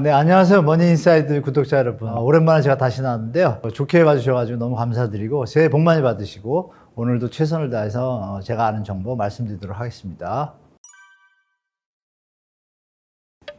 네, 안녕하세요. 머니인사이드 구독자 여러분. 오랜만에 제가 다시 나왔는데요. 좋게 봐주셔가지고 너무 감사드리고, 새해 복 많이 받으시고, 오늘도 최선을 다해서 제가 아는 정보 말씀드리도록 하겠습니다.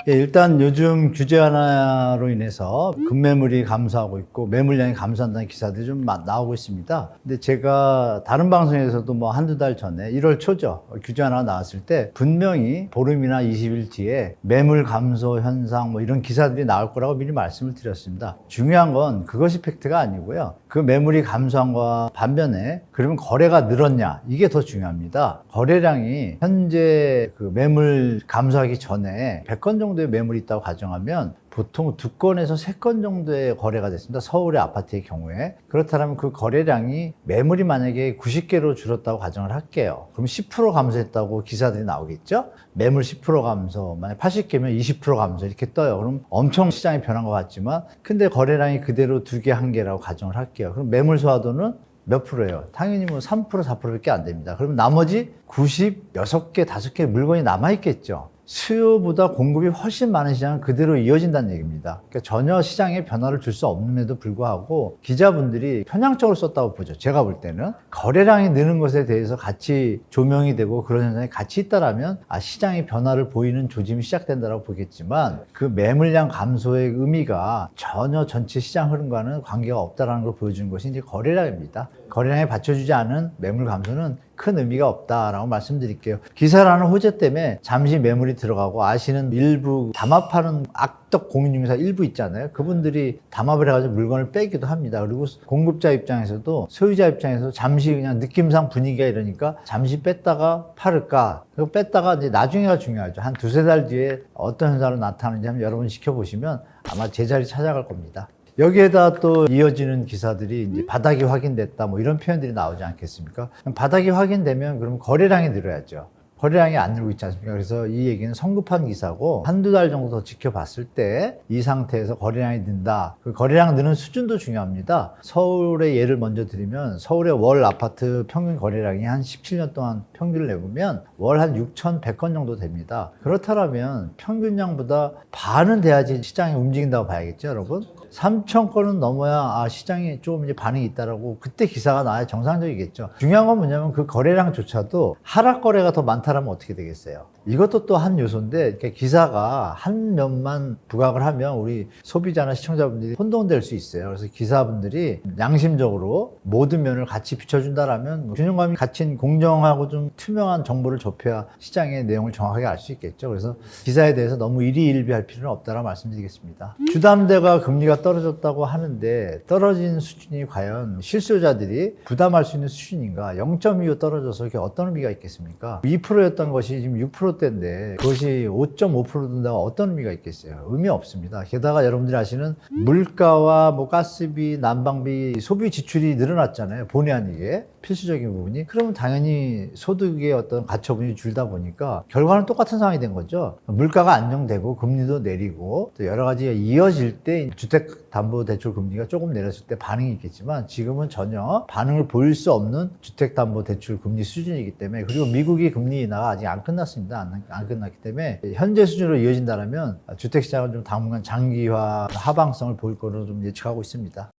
일단 요즘 규제 완화로 인해서 급매물이 감소하고 있고 매물량이 감소한다는 기사들이 좀 나오고 있습니다. 근데 제가 다른 방송에서도 뭐 한두 달 전에 1월 초죠. 규제 완화가 나왔을 때 분명히 보름이나 20일 뒤에 매물 감소 현상 뭐 이런 기사들이 나올 거라고 미리 말씀을 드렸습니다. 중요한 건 그것이 팩트가 아니고요. 그 매물이 감소한 거와 반면에 그러면 거래가 늘었냐? 이게 더 중요합니다. 거래량이 현재 그 매물 감소하기 전에 100건 정도의 매물이 있다고 가정하면 보통 2건에서 3건 정도의 거래가 됐습니다. 서울의 아파트의 경우에. 그렇다면 그 거래량이 매물이 만약에 90개로 줄었다고 가정을 할게요. 그럼 10% 감소했다고 기사들이 나오겠죠? 매물 10% 감소, 만약 80개면 20% 감소 이렇게 떠요. 그럼 엄청 시장이 변한 것 같지만 근데 거래량이 그대로 2개, 1개라고 가정을 할게요. 그럼 매물 소화도는 몇 프로예요? 당연히 뭐 3%, 4%밖에 안 됩니다. 그럼 나머지 96개, 5개 물건이 남아있겠죠. 수요보다 공급이 훨씬 많은 시장은 그대로 이어진다는 얘기입니다. 그러니까 전혀 시장에 변화를 줄 수 없음에도 불구하고 기자분들이 편향적으로 썼다고 보죠. 제가 볼 때는 거래량이 느는 것에 대해서 같이 조명이 되고 그런 현상이 같이 있다라면 시장의 변화를 보이는 조짐이 시작된다고 보겠지만 그 매물량 감소의 의미가 전혀 전체 시장 흐름과는 관계가 없다는 걸 보여주는 것이 이제 거래량입니다. 거래량에 받쳐주지 않은 매물 감소는 큰 의미가 없다라고 말씀드릴게요. 기사라는 호재 때문에 잠시 매물이 들어가고 아시는 일부 담합하는 악덕 공인중개사 일부 있잖아요. 그분들이 담합을 해가지고 물건을 빼기도 합니다. 그리고 공급자 입장에서도 소유자 입장에서 잠시 그냥 느낌상 분위기가 이러니까 잠시 뺐다가 팔을까? 그리고 뺐다가 이제 나중에가 중요하죠. 한 2-3달 뒤에 어떤 현상으로 나타나는지 한번 여러분 지켜보시면 아마 제자리 찾아갈 겁니다. 여기에다 또 이어지는 기사들이 이제 바닥이 확인됐다 뭐 이런 표현들이 나오지 않겠습니까? 바닥이 확인되면 그럼 거래량이 늘어야죠. 거래량이 안 늘고 있지 않습니까? 그래서 이 얘기는 성급한 기사고 한두 달 정도 더 지켜봤을 때 이 상태에서 거래량이 는다. 그 거래량 느는 수준도 중요합니다. 서울의 예를 먼저 드리면 서울의 월 아파트 평균 거래량이 한 17년 동안 평균을 내보면 월 한 6,100건 정도 됩니다. 그렇다면 평균량보다 반은 돼야지 시장이 움직인다고 봐야겠죠, 여러분? 3,000건은 넘어야 시장에 조금 이제 반응이 있다라고 그때 기사가 나야 정상적이겠죠. 중요한 건 뭐냐면 그 거래량조차도 하락 거래가 더 많다라면 어떻게 되겠어요? 이것도 또 한 요소인데 기사가 한 면만 부각을 하면 우리 소비자나 시청자분들이 혼동될 수 있어요. 그래서 기사분들이 양심적으로 모든 면을 같이 비춰준다라면 균형감이 갇힌 공정하고 좀 투명한 정보를 접해야 시장의 내용을 정확하게 알 수 있겠죠. 그래서 기사에 대해서 너무 일희일비할 필요는 없다라고 말씀드리겠습니다. 주담대가 금리가 떨어졌다고 하는데 떨어진 수준이 과연 실수요자들이 부담할 수 있는 수준인가? 0.25 떨어져서 그게 어떤 의미가 있겠습니까? 2%였던 것이 지금 6%대인데 그것이 5.5% 든다고 어떤 의미가 있겠어요? 의미 없습니다. 게다가 여러분들이 아시는 물가와 뭐 가스비, 난방비, 소비 지출이 늘어났잖아요. 본의 아니게 필수적인 부분이. 그러면 당연히 소득의 어떤 가처분이 줄다 보니까 결과는 똑같은 상황이 된 거죠. 물가가 안정되고 금리도 내리고 또 여러 가지가 이어질 때 주택담보대출 금리가 조금 내렸을 때 반응이 있겠지만 지금은 전혀 반응을 보일 수 없는 주택담보대출 금리 수준이기 때문에 그리고 미국이 금리 인하가 아직 안 끝났습니다. 안 끝났기 때문에 현재 수준으로 이어진다면 주택시장은 좀 당분간 장기화 하방성을 보일 거로 좀 예측하고 있습니다.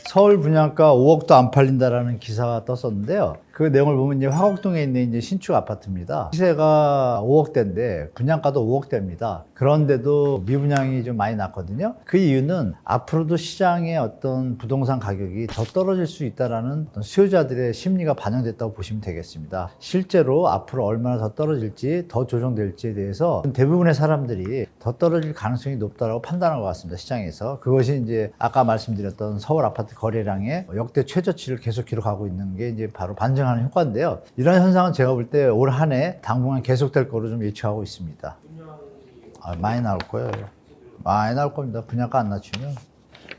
서울 분양가 5억도 안 팔린다라는 기사가 떴었는데요. 그 내용을 보면 이제 화곡동에 있는 이제 신축 아파트입니다. 시세가 5억대인데 분양가도 5억대입니다. 그런데도 미분양이 좀 많이 났거든요. 그 이유는 앞으로도 시장의 어떤 부동산 가격이 더 떨어질 수 있다라는 어떤 수요자들의 심리가 반영됐다고 보시면 되겠습니다. 실제로 앞으로 얼마나 더 떨어질지 더 조정될지에 대해서 대부분의 사람들이 더 떨어질 가능성이 높다고 판단한 것 같습니다. 시장에서. 그것이 이제 아까 말씀드렸던 서울 아파트 거래량의 역대 최저치를 계속 기록하고 있는 게 이제 바로 반증하는 효과인데요. 이런 현상은 제가 볼 때 올 한 해 당분간 계속될 거로 좀 예측하고 있습니다. 많이 나올 거예요. 많이 나올 겁니다. 분양가 안 낮추면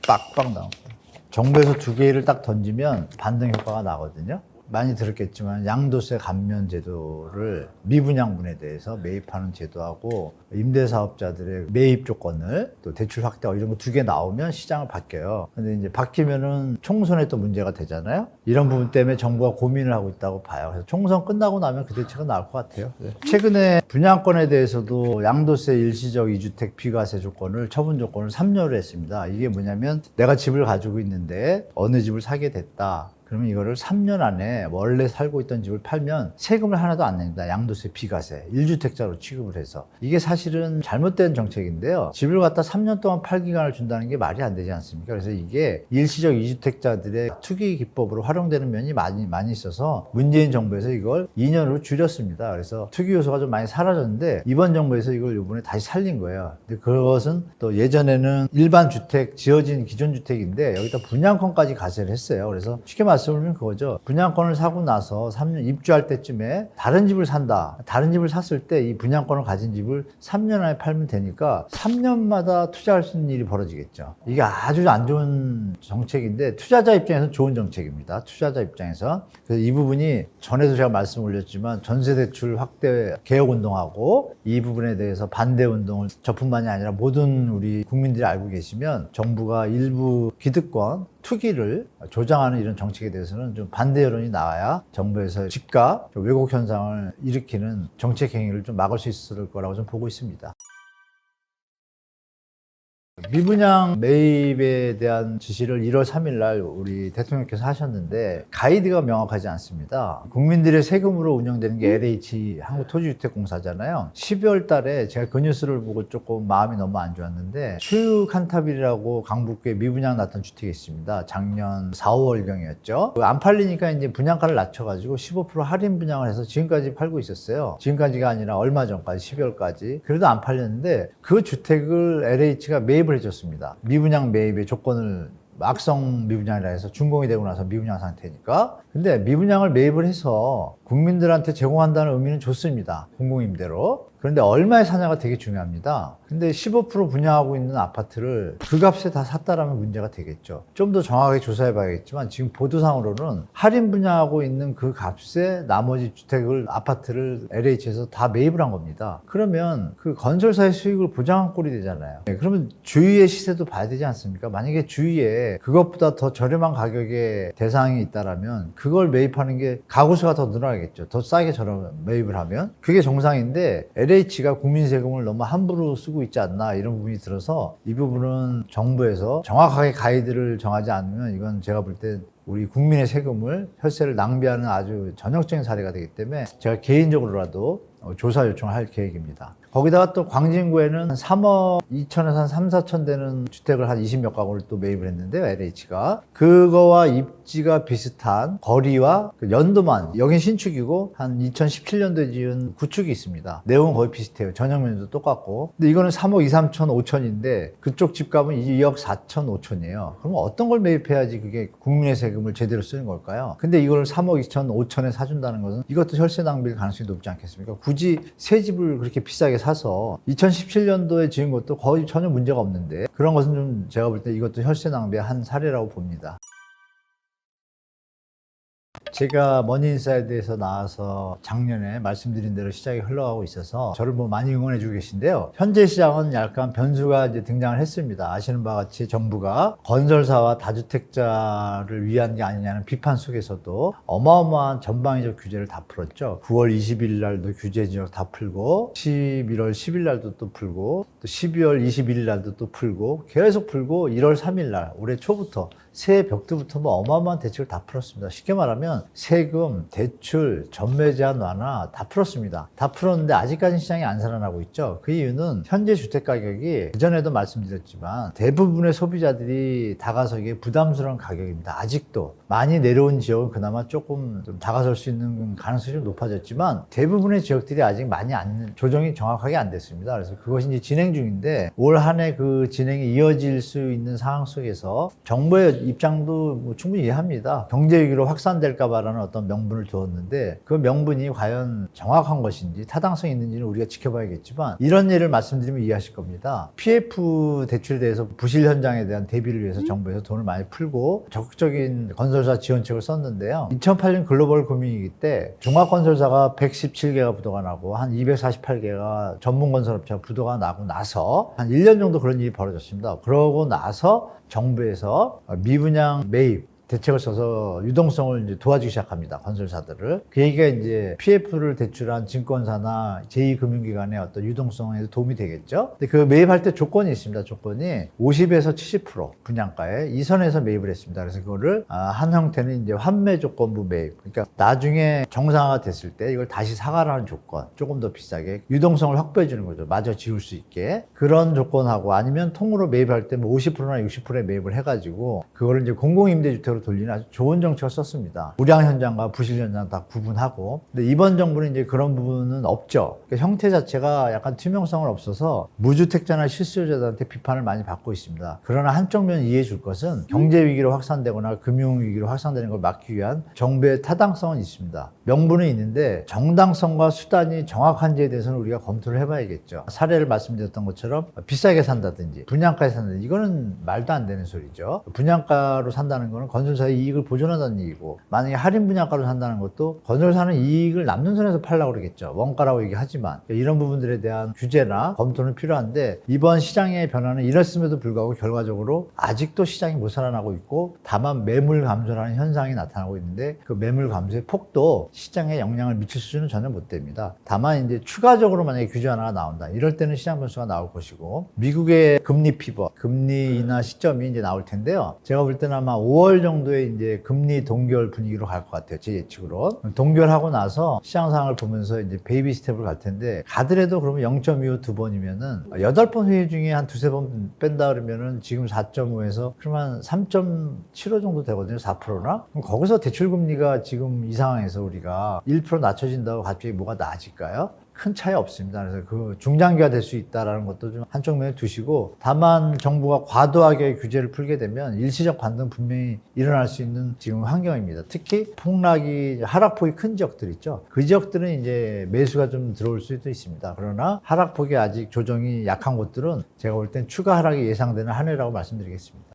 빡빡 나올 거예요. 정부에서 2개를 딱 던지면 반등 효과가 나거든요. 많이 들었겠지만 양도세 감면 제도를 미분양분에 대해서 매입하는 제도하고 임대사업자들의 매입 조건을 또 대출 확대와 이런 거 두 개 나오면 시장을 바뀌어요. 근데 이제 바뀌면은 총선에 또 문제가 되잖아요. 이런 부분 때문에 정부가 고민을 하고 있다고 봐요. 그래서 총선 끝나고 나면 그 대책은 나올 것 같아요. 최근에 분양권에 대해서도 양도세 일시적 2주택 비과세 조건을 처분 조건을 3년을 했습니다. 이게 뭐냐면 내가 집을 가지고 있는데 어느 집을 사게 됐다. 그러면 이거를 3년 안에 원래 살고 있던 집을 팔면 세금을 하나도 안 냅니다. 양도세 비과세. 1주택자로 취급을 해서. 이게 사실은 잘못된 정책인데요. 집을 갖다 3년 동안 팔 기간을 준다는 게 말이 안 되지 않습니까? 그래서 이게 일시적 2주택자들의 투기 기법으로 활용되는 면이 많이 있어서 문재인 정부에서 이걸 2년으로 줄였습니다. 그래서 투기 요소가 좀 많이 사라졌는데 이번 정부에서 이걸 이번에 다시 살린 거예요. 근데 그것은 또 예전에는 일반 주택, 지어진 기존 주택인데 여기다 분양권까지 가세를 했어요. 그래서 쉽게 말씀드리면 그거죠. 분양권을 사고 나서 3년 입주할 때쯤에 다른 집을 산다. 다른 집을 샀을 때 이 분양권을 가진 집을 3년 안에 팔면 되니까 3년마다 투자할 수 있는 일이 벌어지겠죠. 이게 아주 안 좋은 정책인데 투자자 입장에서 좋은 정책입니다. 투자자 입장에서. 그래서 이 부분이 전에도 제가 말씀 올렸지만 전세대출 확대 개혁운동하고 이 부분에 대해서 반대운동을 저뿐만이 아니라 모든 우리 국민들이 알고 계시면 정부가 일부 기득권 투기를 조장하는 이런 정책에 대해서는 좀 반대 여론이 나와야 정부에서 집값 왜곡 현상을 일으키는 정책 행위를 좀 막을 수 있을 거라고 좀 보고 있습니다. 미분양 매입에 대한 지시를 1월 3일 날 우리 대통령께서 하셨는데 가이드가 명확하지 않습니다. 국민들의 세금으로 운영되는 게 LH 한국토지주택공사잖아요. 12월 달에 제가 그 뉴스를 보고 조금 마음이 너무 안 좋았는데 수육칸탑이라고 강북구에 미분양 났던 주택이 있습니다. 작년 4, 5월경이었죠. 안 팔리니까 이제 분양가를 낮춰가지고 15% 할인 분양을 해서 지금까지 팔고 있었어요. 지금까지가 아니라 얼마 전까지 12월까지. 그래도 안 팔렸는데 그 주택을 LH가 매입을 해줬습니다. 미분양 매입의 조건을 악성 미분양이라 해서 준공이 되고 나서 미분양 상태니까. 근데 미분양을 매입을 해서 국민들한테 제공한다는 의미는 좋습니다. 공공임대로. 그런데 얼마에 사냐가 되게 중요합니다. 근데 15% 분양하고 있는 아파트를 그 값에 다 샀다라면 문제가 되겠죠. 좀 더 정확하게 조사해 봐야겠지만 지금 보도상으로는 할인 분양하고 있는 그 값에 나머지 주택을, 아파트를 LH에서 다 매입을 한 겁니다. 그러면 그 건설사의 수익을 보장한 꼴이 되잖아요. 그러면 주위의 시세도 봐야 되지 않습니까? 만약에 주위에 그것보다 더 저렴한 가격의 대상이 있다라면 그걸 매입하는 게 가구수가 더 늘어나겠죠. 더 싸게 매입을 하면. 그게 정상인데 LH가 국민 세금을 너무 함부로 쓰고 있지 않나 이런 부분이 들어서 이 부분은 정부에서 정확하게 가이드를 정하지 않으면 이건 제가 볼 때 우리 국민의 세금을, 혈세를 낭비하는 아주 전형적인 사례가 되기 때문에 제가 개인적으로라도 조사 요청을 할 계획입니다. 거기다가 또 광진구에는 3억 2천에서 한 3, 4천 되는 주택을 한 20몇 가구를 또 매입을 했는데요, LH가. 그거와 입지가 비슷한 거리와 그 연도만, 여긴 신축이고 한 2017년도에 지은 구축이 있습니다. 내용은 거의 비슷해요. 전형면도 똑같고. 근데 이거는 3억 2, 3천 5천인데 그쪽 집값은 2억 4천 5천이에요. 그럼 어떤 걸 매입해야지 그게 국민의 세금을 제대로 쓰는 걸까요? 근데 이걸 3억 2천 5천에 사준다는 것은 이것도 혈세 낭비일 가능성이 높지 않겠습니까? 굳이 새 집을 그렇게 비싸게 사서 2017년도에 지은 것도 거의 전혀 문제가 없는데 그런 것은 좀 제가 볼 때 이것도 혈세 낭비의 한 사례라고 봅니다. 제가 머니인사이드에서 나와서 작년에 말씀드린 대로 시장이 흘러가고 있어서 저를 뭐 많이 응원해 주고 계신데요. 현재 시장은 약간 변수가 이제 등장을 했습니다. 아시는 바와 같이 정부가 건설사와 다주택자를 위한 게 아니냐는 비판 속에서도 어마어마한 전방위적 규제를 다 풀었죠. 9월 20일 날도 규제 지역 다 풀고 11월 10일 날도 또 풀고 또 12월 21일 날도 또 풀고 계속 풀고 1월 3일 날 올해 초부터 새해 벽두부터 뭐 어마어마한 대책을 다 풀었습니다. 쉽게 말하면 세금, 대출, 전매 제한 완화 다 풀었습니다. 다 풀었는데 아직까지 시장이 안 살아나고 있죠. 그 이유는 현재 주택 가격이 그전에도 말씀드렸지만 대부분의 소비자들이 다가서기에 부담스러운 가격입니다. 아직도 많이 내려온 지역은 그나마 조금 좀 다가설 수 있는 가능성이 좀 높아졌지만 대부분의 지역들이 아직 많이 조정이 정확하게 안 됐습니다. 그래서 그것이 이제 진행 중인데 올 한 해 그 진행이 이어질 수 있는 상황 속에서 정부의 입장도 뭐 충분히 이해합니다. 경제 위기로 확산될까 봐라는 어떤 명분을 두었는데 그 명분이 과연 정확한 것인지 타당성이 있는지는 우리가 지켜봐야겠지만 이런 예를 말씀드리면 이해하실 겁니다. PF 대출에 대해서 부실 현장에 대한 대비를 위해서 정부에서 돈을 많이 풀고 적극적인 건설사 지원책을 썼는데요. 2008년 글로벌 금융위기 때 종합건설사가 117개가 부도가 나고 한 248개가 전문건설업체가 부도가 나고 나서 한 1년 정도 그런 일이 벌어졌습니다. 그러고 나서 정부에서 미분양 매입 대책을 써서 유동성을 이제 도와주기 시작합니다. 건설사들을. 그 얘기가 이제 PF를 대출한 증권사나 제2금융기관의 어떤 유동성에 도움이 되겠죠. 근데 그 매입할 때 조건이 있습니다. 조건이 50에서 70% 분양가에 이 선에서 매입을 했습니다. 그래서 그거를 한 형태는 이제 환매 조건부 매입. 그러니까 나중에 정상화가 됐을 때 이걸 다시 사가라는 조건, 조금 더 비싸게 유동성을 확보해 주는 거죠. 마저 지을 수 있게. 그런 조건하고 아니면 통으로 매입할 때 뭐 50%나 60%에 매입을 해가지고 그거를 이제 공공임대주택으로 돌리는 아주 좋은 정책을 썼습니다. 우량 현장과 부실 현장 다 구분하고. 근데 이번 정부는 이제 그런 부분은 없죠. 그러니까 형태 자체가 약간 투명성은 없어서 무주택자나 실수요자들한테 비판을 많이 받고 있습니다. 그러나 한쪽 면 이해해 줄 것은 경제 위기로 확산되거나 금융 위기로 확산되는 걸 막기 위한 정부의 타당성은 있습니다. 명분은 있는데 정당성과 수단이 정확한지에 대해서는 우리가 검토를 해봐야겠죠. 사례를 말씀드렸던 것처럼 비싸게 산다든지 분양가에 산다든지 이거는 말도 안 되는 소리죠. 분양가로 산다는 거는 건설사의 이익을 보존한다는 얘기고 만약에 할인 분양가로 산다는 것도 건설사는 이익을 남는 선에서 팔려고 그러겠죠. 원가라고 얘기하지만 이런 부분들에 대한 규제나 검토는 필요한데 이번 시장의 변화는 이랬음에도 불구하고 결과적으로 아직도 시장이 못 살아나고 있고 다만 매물 감소라는 현상이 나타나고 있는데 그 매물 감소의 폭도 시장에 영향을 미칠 수준은 전혀 못 됩니다. 다만 이제 추가적으로 만약에 규제 하나가 나온다. 이럴 때는 시장 변수가 나올 것이고 미국의 금리 피벗, 금리 인하 시점이 이제 나올 텐데요. 제가 볼 때는 아마 5월 정도에 이제 금리 동결 분위기로 갈 것 같아요. 제 예측으로. 동결하고 나서 시장 상황을 보면서 이제 베이비 스텝을 갈 텐데 가더라도 그러면 0.25 두 번이면은 8번 회의 중에 한 두세 번 뺀다 그러면은 지금 4.5에서 그러면 3.75 정도 되거든요. 4%나? 그럼 거기서 대출 금리가 지금 이 상황에서 우리가 1% 낮춰진다고 갑자기 뭐가 나아질까요? 큰 차이 없습니다. 그래서 그 중장기화 될 수 있다는 것도 좀 한쪽 면에 두시고 다만 정부가 과도하게 규제를 풀게 되면 일시적 반등 분명히 일어날 수 있는 지금 환경입니다. 특히 폭락이 하락폭이 큰 지역들 있죠. 그 지역들은 이제 매수가 좀 들어올 수도 있습니다. 그러나 하락폭이 아직 조정이 약한 곳들은 제가 볼 땐 추가 하락이 예상되는 한 해라고 말씀드리겠습니다.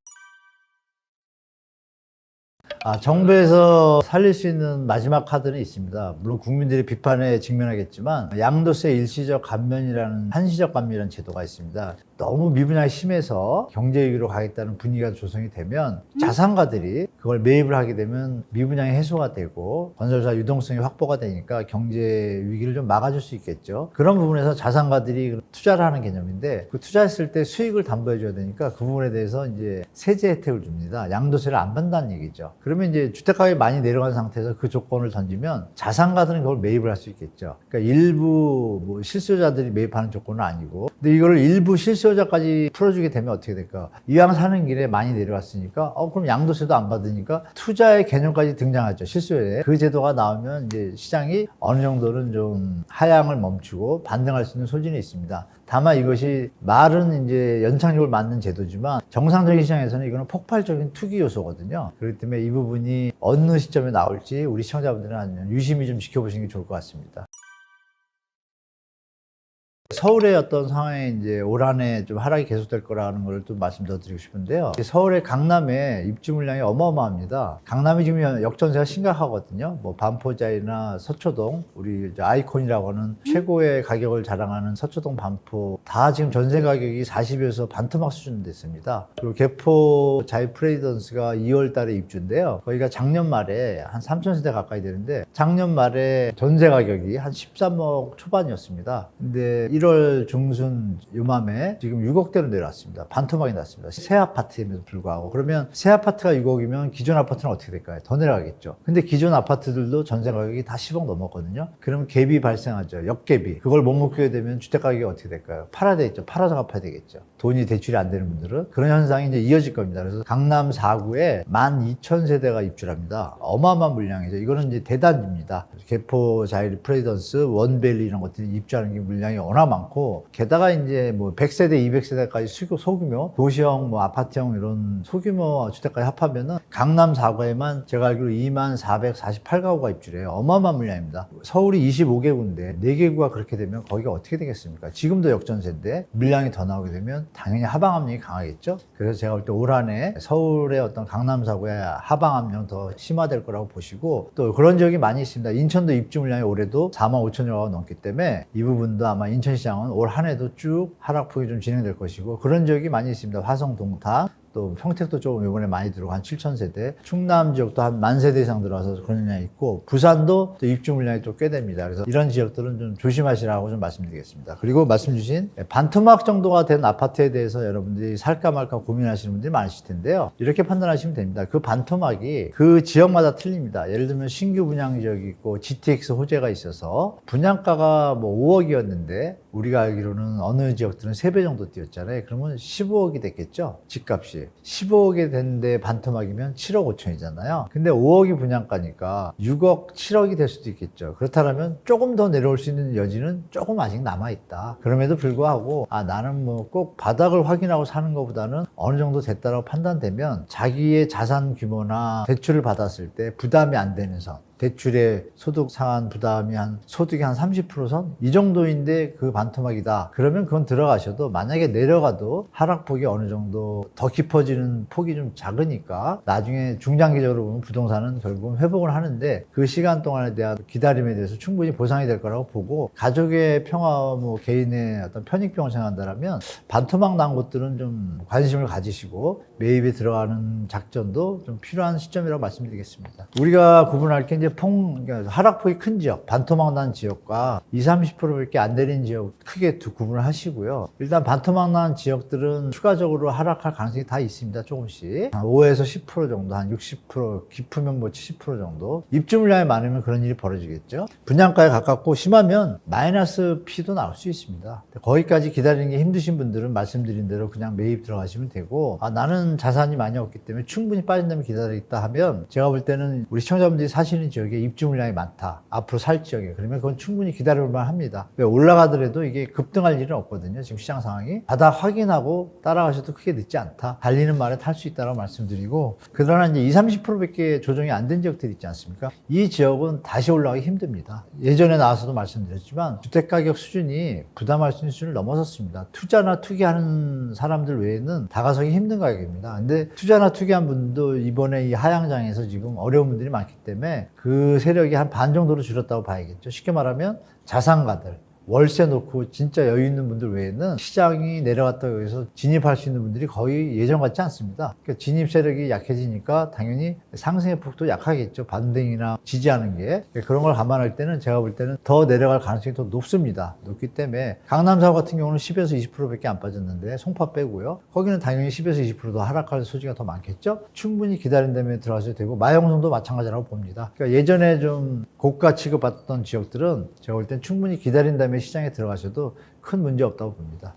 정부에서 살릴 수 있는 마지막 카드는 있습니다. 물론 국민들이 비판에 직면하겠지만 양도세 일시적 감면이라는 한시적 감면이라는 제도가 있습니다. 너무 미분양이 심해서 경제 위기로 가겠다는 분위기가 조성이 되면 자산가들이 그걸 매입을 하게 되면 미분양이 해소가 되고 건설사 유동성이 확보가 되니까 경제 위기를 좀 막아줄 수 있겠죠. 그런 부분에서 자산가들이 투자를 하는 개념인데 그 투자했을 때 수익을 담보해 줘야 되니까 그 부분에 대해서 이제 세제 혜택을 줍니다. 양도세를 안 받는다는 얘기죠. 그러면 이제 주택가격이 많이 내려간 상태에서 그 조건을 던지면 자산가들은 그걸 매입을 할 수 있겠죠. 그러니까 일부 뭐 실수요자들이 매입하는 조건은 아니고 근데 이거를 일부 실수요자까지 풀어주게 되면 어떻게 될까? 이왕 사는 길에 많이 내려왔으니까 그럼 양도세도 안 받으니까 투자의 개념까지 등장하죠. 실수요자에. 그 제도가 나오면 이제 시장이 어느 정도는 좀 하향을 멈추고 반등할 수 있는 소진이 있습니다. 다만 이것이 말은 이제 연착륙을 맞는 제도지만 정상적인 시장에서는 이거는 폭발적인 투기 요소거든요. 그렇기 때문에 이 부분이 어느 시점에 나올지 우리 시청자분들은 유심히 좀 지켜보시는 게 좋을 것 같습니다. 서울의 어떤 상황에 이제 올 한 해 좀 하락이 계속될 거라는 걸 좀 말씀 더 드리고 싶은데요. 서울의 강남에 입주 물량이 어마어마합니다. 강남이 지금 역전세가 심각하거든요. 뭐 반포자이나 서초동, 우리 아이콘이라고 하는 최고의 가격을 자랑하는 서초동 반포 다 지금 전세 가격이 40에서 반토막 수준 됐습니다. 그리고 개포 자이 프레지던스가 2월 달에 입주인데요. 거기가 작년 말에 한 3,000세대 가까이 되는데 작년 말에 전세 가격이 한 13억 초반이었습니다. 근데 1월 중순 요맘에 지금 6억대로 내려왔습니다. 반토막이 났습니다. 새 아파트임에도 불구하고. 그러면 새 아파트가 6억이면 기존 아파트는 어떻게 될까요? 더 내려가겠죠. 근데 기존 아파트들도 전세 가격이 다 10억 넘었거든요. 그러면 갭이 발생하죠. 역갭이. 그걸 못 묶게 되면 주택 가격이 어떻게 될까요? 팔아야 되겠죠. 팔아서 갚아야 되겠죠. 돈이 대출이 안 되는 분들은. 그런 현상이 이제 이어질 겁니다. 그래서 강남 4구에 12,000세대가 입주를 합니다. 어마어마한 물량이죠. 이거는 이제 대단지입니다. 개포 자이 프레지던스, 원밸리 이런 것들이 입주하는 게 물량이 어마어마합니다. 워낙 많고, 게다가 이제 뭐 100세대, 200세대까지 소규모, 도시형, 뭐 아파트형 이런 소규모 주택까지 합하면은 강남 4구에만 제가 알기로 2448가구가 입주해요. 어마어마한 물량입니다. 서울이 25개구인데 4개구가 그렇게 되면 거기가 어떻게 되겠습니까? 지금도 역전세인데 물량이 더 나오게 되면 당연히 하방 압력이 강하겠죠. 그래서 제가 볼 때 올 한 해 서울의 어떤 강남 4구의 하방 압력 더 심화될 거라고 보시고, 또 그런 지역이 많이 있습니다. 인천도 입주 물량이 올해도 45,000여가가 넘기 때문에 이 부분도 아마 인천시장은 올 한 해도 쭉 하락폭이 좀 진행될 것이고, 그런 지역이 많이 있습니다. 화성, 동탄, 또 평택도 조금 이번에 많이 들어오고 한 7,000세대, 충남 지역도 한 10,000세대 이상 들어와서 그런 물량이 있고, 부산도 또 입주 물량이 또 꽤 됩니다. 그래서 이런 지역들은 좀 조심하시라고 좀 말씀드리겠습니다. 그리고 말씀 주신 반토막 정도가 된 아파트에 대해서 여러분들이 살까 말까 고민하시는 분들이 많으실 텐데요. 이렇게 판단하시면 됩니다. 그 반토막이 그 지역마다 틀립니다. 예를 들면 신규 분양 지역이 있고 GTX 호재가 있어서 분양가가 뭐 5억이었는데 우리가 알기로는 어느 지역들은 3배 정도 뛰었잖아요. 그러면 15억이 됐겠죠, 집값이. 15억이 됐는데 반토막이면 7억 5천이잖아요. 근데 5억이 분양가니까 6억, 7억이 될 수도 있겠죠. 그렇다면 조금 더 내려올 수 있는 여지는 조금 아직 남아있다. 그럼에도 불구하고 나는 뭐 꼭 바닥을 확인하고 사는 것보다는 어느 정도 됐다고 판단되면 자기의 자산 규모나 대출을 받았을 때 부담이 안 되는 선, 대출의 소득 상한 부담이 소득이 한 30% 이 정도인데 그 반토막이다. 그러면 그건 들어가셔도, 만약에 내려가도 하락폭이 어느 정도 더 깊어지는 폭이 좀 작으니까 나중에 중장기적으로 보면 부동산은 결국은 회복을 하는데 그 시간 동안에 대한 기다림에 대해서 충분히 보상이 될 거라고 보고, 가족의 평화, 뭐 개인의 어떤 편익병을 생각한다면 반토막 난 곳들은 좀 관심을 가지시고 매입에 들어가는 작전도 좀 필요한 시점이라고 말씀드리겠습니다. 우리가 구분할 게 이제 그러니까 하락폭이 큰 지역, 반토막 난 지역과 20-30%밖에 안 내린 지역 크게 구분을 하시고요. 일단 반토막 난 지역들은 추가적으로 하락할 가능성이 다 있습니다. 조금씩 5에서 10% 정도, 한 60%, 깊으면 뭐 70% 정도. 입주 물량이 많으면 그런 일이 벌어지겠죠. 분양가에 가깝고 심하면 마이너스 P도 나올 수 있습니다. 거기까지 기다리는 게 힘드신 분들은 말씀드린 대로 그냥 매입 들어가시면 되고, 나는 자산이 많이 없기 때문에 충분히 빠진다면 기다리겠다 하면, 제가 볼 때는 우리 시청자분들이 사시는 지역에 입주 물량이 많다, 앞으로 살 지역에, 그러면 그건 충분히 기다려볼만 합니다. 왜 올라가더라도 이게 급등할 일은 없거든요. 지금 시장 상황이 바닥 확인하고 따라가셔도 크게 늦지 않다, 달리는 말에 탈 수 있다고 말씀드리고, 그러나 이제 20-30%밖에 조정이 안 된 지역들이 있지 않습니까? 이 지역은 다시 올라가기 힘듭니다. 예전에 나와서도 말씀드렸지만 주택가격 수준이 부담할 수 있는 수준을 넘어섰습니다. 투자나 투기하는 사람들 외에는 다가서기 힘든 가격입니다. 근데 투자나 투기한 분도 이번에 이 하향장에서 지금 어려운 분들이 많기 때문에 그 세력이 한 반 정도로 줄었다고 봐야겠죠. 쉽게 말하면 자산가들, 월세 놓고 진짜 여유 있는 분들 외에는 시장이 내려갔다고 해서 진입할 수 있는 분들이 거의 예전 같지 않습니다. 그러니까 진입 세력이 약해지니까 당연히 상승의 폭도 약하겠죠. 반등이나 지지하는 게. 그런 걸 감안할 때는 제가 볼 때는 더 내려갈 가능성이 더 높습니다. 높기 때문에 강남 4구 같은 경우는 10에서 20%밖에 안 빠졌는데 송파 빼고요. 거기는 당연히 10에서 20%더 하락할 소지가 더 많겠죠. 충분히 기다린다면 들어가셔도 되고, 마영성도 마찬가지라고 봅니다. 그러니까 예전에 좀 고가 취급받던 지역들은 제가 볼 땐 충분히 기다린다면 시장에 들어가셔도 큰 문제 없다고 봅니다.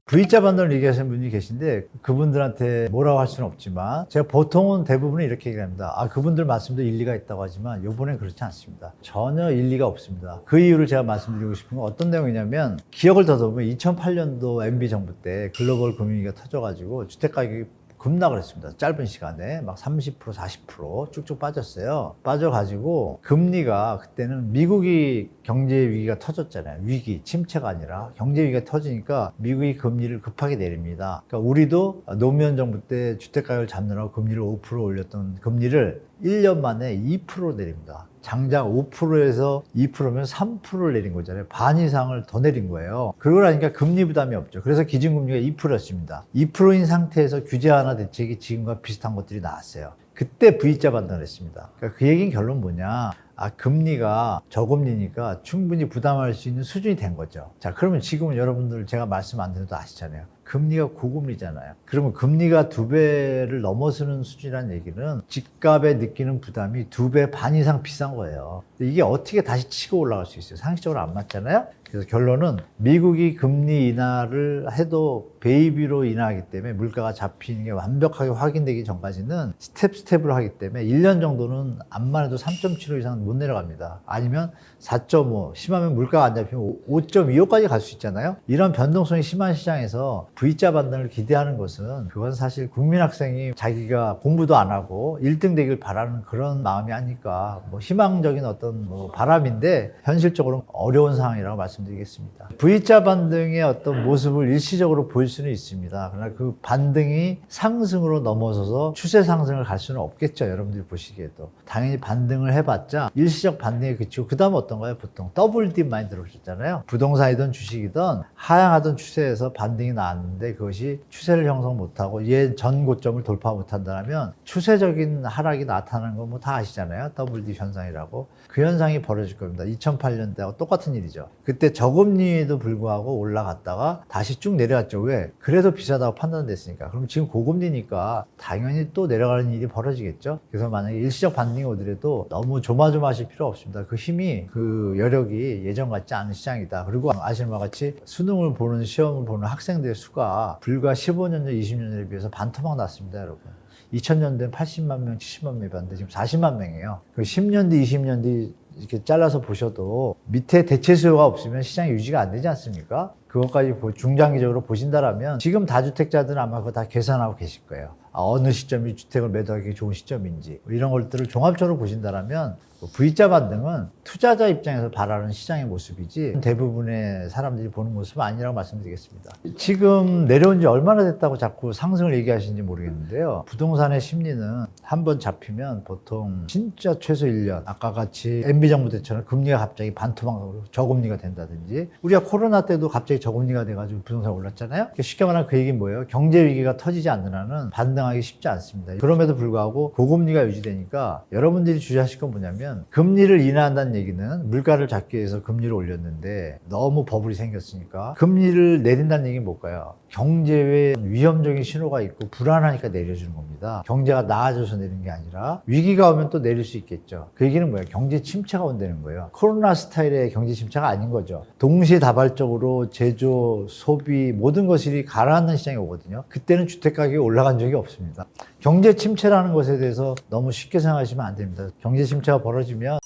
V자 반등을 얘기하시는 분이 계신데 그분들한테 뭐라고 할 수는 없지만, 제가 보통은 대부분은 이렇게 얘기합니다. 그분들 말씀도 일리가 있다고 하지만 요번엔 그렇지 않습니다. 전혀 일리가 없습니다. 그 이유를 제가 말씀드리고 싶은 건 어떤 내용이냐면, 기억을 더듬으면 2008년도 MB 정부 때 글로벌 금융위기가 터져가지고 주택가격이 급락을 했습니다. 짧은 시간에 막 30%, 40% 쭉쭉 빠졌어요. 빠져가지고 금리가, 그때는 미국이 경제 위기가 터졌잖아요. 위기, 침체가 아니라 경제 위기가 터지니까 미국이 금리를 급하게 내립니다. 그러니까 우리도 노무현 정부 때 주택가격을 잡느라고 금리를 5% 올렸던 금리를 1년 만에 2% 내립니다. 장작 5%에서 2%면 3%를 내린 거잖아요. 반 이상을 더 내린 거예요. 그러고 나니까 금리 부담이 없죠. 그래서 기준금리가 2%였습니다. 2%인 상태에서 규제 완화 대책이 지금과 비슷한 것들이 나왔어요. 그때 V자 반등을 했습니다. 그러니까 그 얘기는 결론 뭐냐? 금리가 저금리니까 충분히 부담할 수 있는 수준이 된 거죠. 자, 그러면 지금은 여러분들 제가 말씀 안 드려도 아시잖아요. 금리가 고금리잖아요. 그러면 금리가 2배를 넘어서는 수준이라는 얘기는 집값에 느끼는 부담이 2배 반 이상 비싼 거예요. 이게 어떻게 다시 치고 올라갈 수 있어요? 상식적으로 안 맞잖아요. 그래서 결론은 미국이 금리 인하를 해도 베이비로 인하하기 때문에 물가가 잡히는 게 완벽하게 확인되기 전까지는 스텝으로 하기 때문에 1년 정도는 암만 해도 3.75 이상 못 내려갑니다. 아니면 4.5, 심하면 물가가 안 잡히면 5.25까지 갈 수 있잖아요. 이런 변동성이 심한 시장에서 V자 반등을 기대하는 것은 그건 사실 국민학생이 자기가 공부도 안 하고 1등 되길 바라는 그런 마음이 아닐까. 뭐 희망적인 어떤 뭐 바람인데 현실적으로는 어려운 상황이라고 말씀드리겠습니다. V자 반등의 어떤 모습을 일시적으로 보일 수는 있습니다. 그러나 그 반등이 상승으로 넘어서서 추세 상승을 갈 수는 없겠죠. 여러분들이 보시기에도. 당연히 반등을 해봤자 일시적 반등에 그치고 그 다음 어떤가요? 보통 더블 딥 많이 들어보셨잖아요. 부동산이든 주식이든 하향하던 추세에서 반등이 나왔는데 그것이 추세를 형성 못하고 전 고점을 돌파 못한다면 추세적인 하락이 나타나는 건 뭐 다 아시잖아요. 더블 딥 현상이라고. 그 현상이 벌어질 겁니다. 2008년대하고 똑같은 일이죠. 그때 저금리에도 불구하고 올라갔다가 다시 쭉 내려왔죠. 왜? 그래도 비싸다고 판단됐으니까. 그럼 지금 고금리니까 당연히 또 내려가는 일이 벌어지겠죠. 그래서 만약에 일시적 반등이 오더라도 너무 조마조마하실 필요 없습니다. 그 힘이, 그 여력이 예전 같지 않은 시장이다. 그리고 아시는 바와 같이 수능을 보는, 시험을 보는 학생들의 수가 불과 15년 전, 20년 전에 비해서 반토막 났습니다, 여러분. 2000년대는 80만 명, 70만 명이 봤는데 지금 40만 명이에요. 그 10년 뒤, 20년 뒤 이렇게 잘라서 보셔도 밑에 대체 수요가 없으면 시장이 유지가 안 되지 않습니까? 그것까지 중장기적으로 보신다라면 지금 다주택자들은 아마 그거 다 계산하고 계실 거예요. 어느 시점이 주택을 매도하기 좋은 시점인지 이런 것들을 종합적으로 보신다라면 V자 반등은 투자자 입장에서 바라는 시장의 모습이지 대부분의 사람들이 보는 모습은 아니라고 말씀드리겠습니다. 지금 내려온 지 얼마나 됐다고 자꾸 상승을 얘기하시는지 모르겠는데요. 부동산의 심리는 한번 잡히면 보통 진짜 최소 1년, 아까 같이 MB정부 때처럼 금리가 갑자기 반토막으로 저금리가 된다든지, 우리가 코로나 때도 갑자기 저금리가 돼가지고 부동산 올랐잖아요. 쉽게 말하면 그 얘기는 뭐예요? 경제 위기가 터지지 않는 한은 반등하기 쉽지 않습니다. 그럼에도 불구하고 고금리가 유지되니까 여러분들이 주의하실 건 뭐냐면, 금리를 인하한다는 얘기는 물가를 잡기 위해서 금리를 올렸는데 너무 버블이 생겼으니까 금리를 내린다는 얘기는 뭘까요? 경제에 위험적인 신호가 있고 불안하니까 내려주는 겁니다. 경제가 나아져서 내리는 게 아니라 위기가 오면 또 내릴 수 있겠죠. 그 얘기는 뭐예요? 경제 침체가 온다는 거예요. 코로나 스타일의 경제 침체가 아닌 거죠. 동시다발적으로 제조, 소비 모든 것이 가라앉는 시장이 오거든요. 그때는 주택 가격이 올라간 적이 없습니다. 경제 침체라는 것에 대해서 너무 쉽게 생각하시면 안 됩니다. 경제 침체가 벌어지면